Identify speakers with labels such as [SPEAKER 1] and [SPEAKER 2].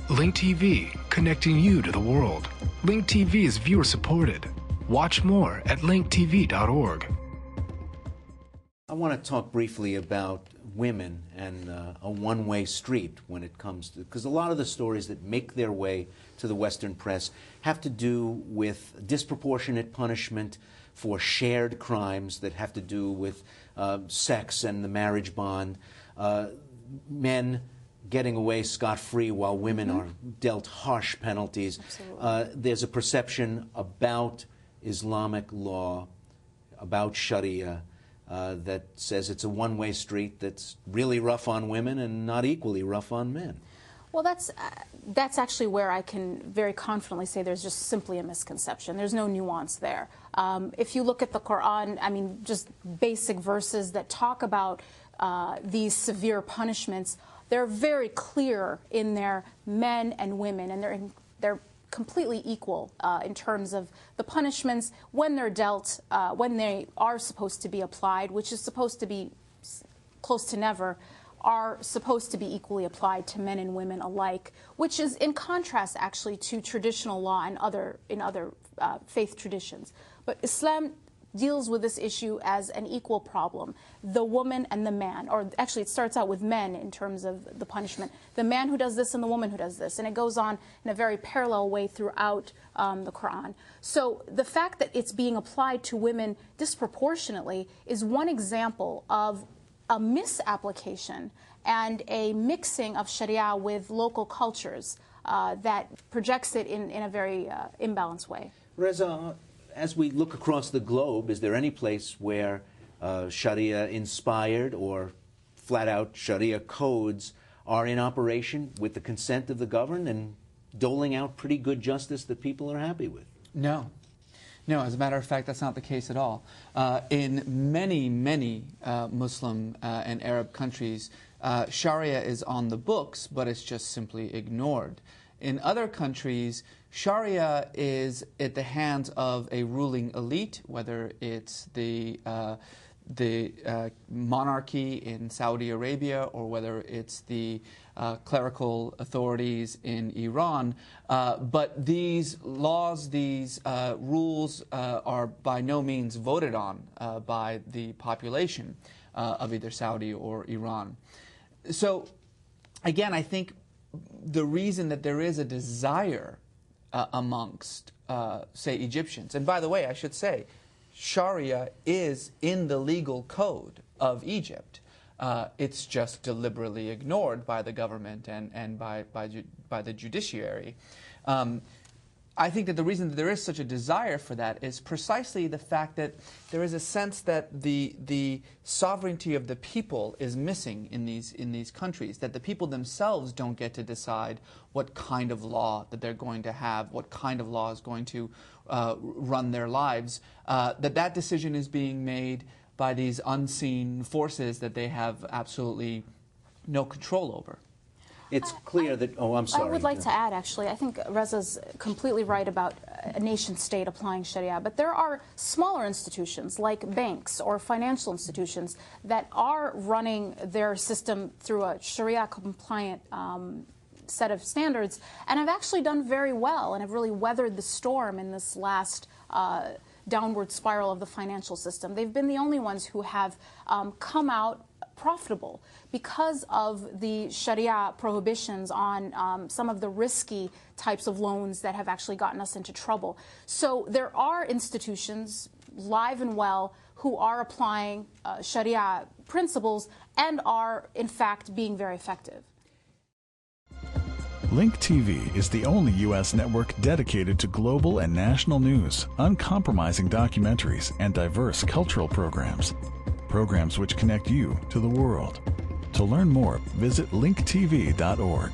[SPEAKER 1] Link TV, connecting you to the world. Link TV is viewer supported. Watch more at linktv.org.
[SPEAKER 2] I want to talk briefly about women and a one-way street when it comes to, because a lot of the stories that make their way to the Western press have to do with disproportionate punishment for shared crimes that have to do with sex and the marriage bond, men getting away scot-free while women are dealt harsh penalties. There's a perception about Islamic law, about Sharia, that says it's a one-way street that's really rough on women and not equally rough on men.
[SPEAKER 3] Well, that's actually where I can very confidently say there's just simply a misconception. There's no nuance there. If you look at the Quran, I mean, just basic verses that talk about these severe punishments, they're very clear in their men and women, and they're completely equal in terms of the punishments when they're dealt, when they are supposed to be applied, which is supposed to be close to never, are supposed to be equally applied to men and women alike, which is in contrast actually to traditional law and other faith traditions. But Islam deals with this issue as an equal problem, the woman and the man, or actually it starts out with men in terms of the punishment, the man who does this and the woman who does this, and it goes on in a very parallel way throughout the Quran. So the fact that it's being applied to women disproportionately is one example of a misapplication and a mixing of Sharia with local cultures that projects it in a very imbalanced way.
[SPEAKER 2] Reza, as we look across the globe, is there any place where Sharia-inspired or flat-out Sharia codes are in operation with the consent of the governed and doling out pretty good justice that people are happy with?
[SPEAKER 4] No. No, as a matter of fact, that's not the case at all. In many, many Muslim and Arab countries, Sharia is on the books, but it's just simply ignored. In other countries, Sharia is at the hands of a ruling elite, whether it's the monarchy in Saudi Arabia or whether it's the clerical authorities in Iran. But these laws, these rules are by no means voted on by the population of either Saudi or Iran. So, again, I think the reason that there is a desire amongst, say, Egyptians, and by the way, I should say, Sharia is in the legal code of Egypt. It's just deliberately ignored by the government and by the judiciary. I think that the reason that there is such a desire for that is precisely the fact that there is a sense that the sovereignty of the people is missing in these countries, that the people themselves don't get to decide what kind of law that they're going to have, what kind of law is going to run their lives, that decision is being made by these unseen forces that they have absolutely no control over.
[SPEAKER 2] It's clear that, oh, I'm sorry.
[SPEAKER 3] I would like to add, actually, I think Reza's completely right about a nation-state applying Sharia, but there are smaller institutions like banks or financial institutions that are running their system through a Sharia-compliant set of standards, and have actually done very well and have really weathered the storm in this last downward spiral of the financial system. They've been the only ones who have come out profitable because of the Sharia prohibitions on some of the risky types of loans that have actually gotten us into trouble. So there are institutions, live and well, who are applying Sharia principles and are, in fact, being very effective.
[SPEAKER 5] Link TV is the only U.S. network dedicated to global and national news, uncompromising documentaries, and diverse cultural programs. Programs which connect you to the world. To learn more, visit linktv.org.